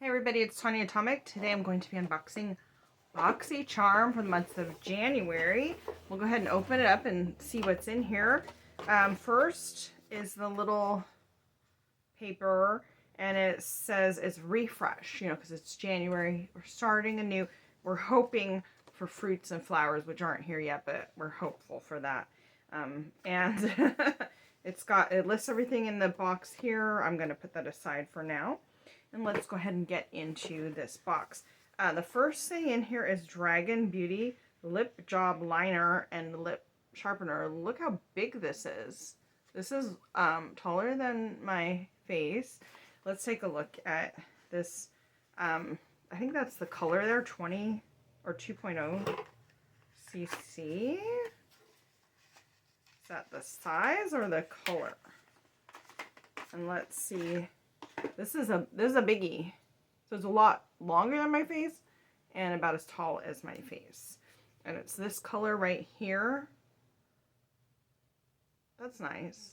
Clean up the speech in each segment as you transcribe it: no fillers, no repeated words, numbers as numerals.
Hey everybody, it's Tanya Atomic. Today I'm going to be unboxing BoxyCharm for the month of January. We'll go ahead and open it up and see what's in here. First is the little paper, and it says it's refresh, because it's January. We're starting anew. We're hoping for fruits and flowers, which aren't here yet, but we're hopeful for that. And it lists everything in the box here. I'm going to put that aside for now. And let's go ahead and get into this box. The first thing in here is Dragon Beauty Lip Job Liner and Lip Sharpener. Look how big this is. This is taller than my face. Let's take a look at this. I think that's the color there, 20 or 2.0 cc. Is that the size or the color? And let's see. This is a biggie. So it's a lot longer than my face and about as tall as my face. And it's this color right here. That's nice.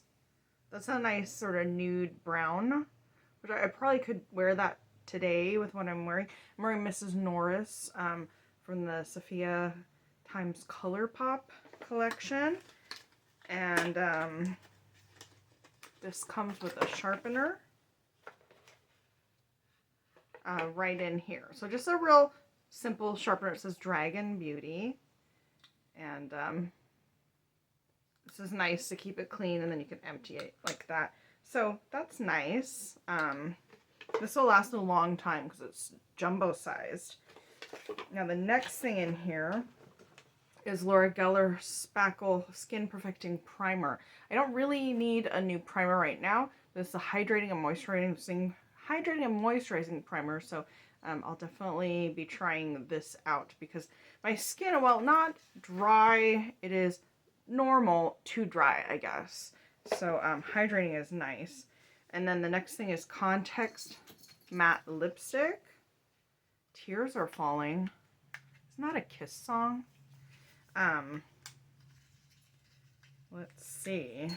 That's a nice sort of nude brown, which I probably could wear that today with what I'm wearing. I'm wearing Mrs. Norris from the Sophia Times Color Pop collection. And this comes with a sharpener. Right in here. So just a real simple sharpener. It says Dragon Beauty. And this is nice to keep it clean, and then you can empty it like that. So that's nice. This will last a long time because it's jumbo sized. Now the next thing in here is Laura Geller Spackle Skin Perfecting Primer. I don't really need a new primer right now. This is a hydrating and moisturizing primer, so I'll definitely be trying this out because my skin, while not dry, it is normal to dry, I guess. So hydrating is nice. And then the next thing is Context Matte Lipstick. Tears Are Falling. Isn't that a Kiss song? Let's see.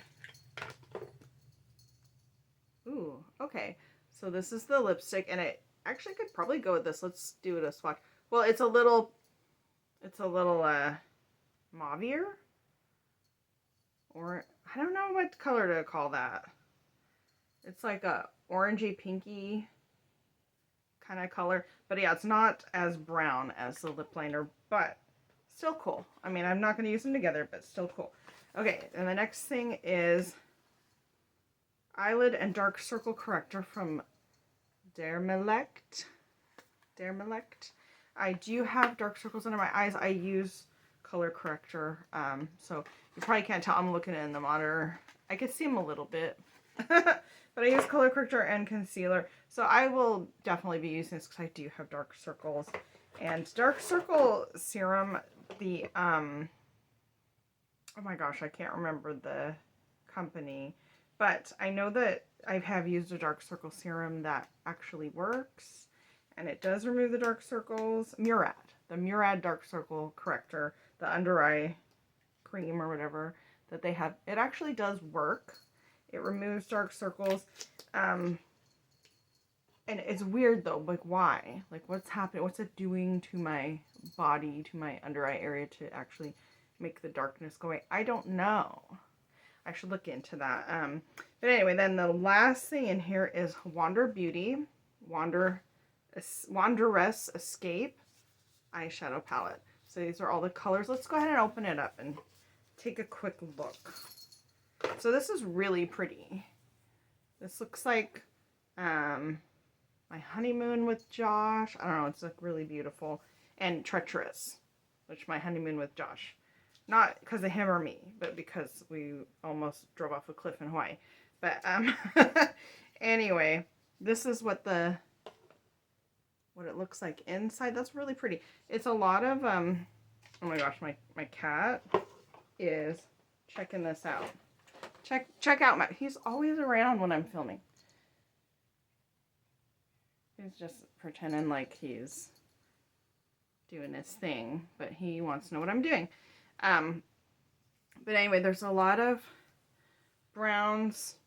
Ooh, okay. So this is the lipstick, and it actually could probably go with this. Let's do it a swatch. Well, it's a little mauvier, or I don't know what color to call that. It's like a orangey pinky kind of color, but yeah, it's not as brown as the lip liner, but still cool. I mean, I'm not going to use them together, but still cool. Okay, and the next thing is Eyelid and Dark Circle Corrector from Dermalect. I do have dark circles under my eyes. I use color corrector, so you probably can't tell. I'm looking in the monitor. I can see them a little bit, but I use color corrector and concealer. So I will definitely be using this because I do have dark circles. And dark circle serum, the oh my gosh, I can't remember the company, but I know that I have used a dark circle serum that actually works, and it does remove the dark circles. The Murad Dark Circle Corrector, the under eye cream or whatever that they have, it actually does work. It removes dark circles. And it's weird though, like why? Like what's happening? What's it doing to my body, to my under eye area to actually make the darkness go away? I don't know. I should look into that. But anyway, then the last thing in here is Wander Beauty, Wanderess Escape eyeshadow palette. So these are all the colors. Let's go ahead and open it up and take a quick look. So this is really pretty. This looks like my honeymoon with Josh. I don't know. It's like really beautiful and treacherous, which my honeymoon with Josh. Not because of him or me, but because we almost drove off a cliff in Hawaii. But anyway, this is what it looks like inside. That's really pretty. It's a lot of oh my gosh, my cat is checking this out. Check out he's always around when I'm filming. He's just pretending like he's doing his thing, but he wants to know what I'm doing. But anyway, there's a lot of browns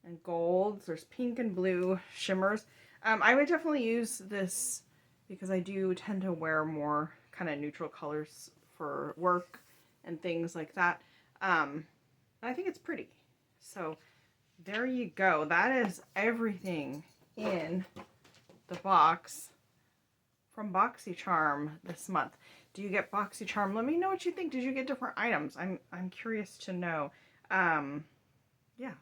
and golds. There's pink and blue shimmers. I would definitely use this because I do tend to wear more kind of neutral colors for work and things like that. I think it's pretty. So there you go. That is everything in the box from BoxyCharm this month. Do you get BoxyCharm? Let me know what you think. Did you get different items? I'm curious to know. Yeah.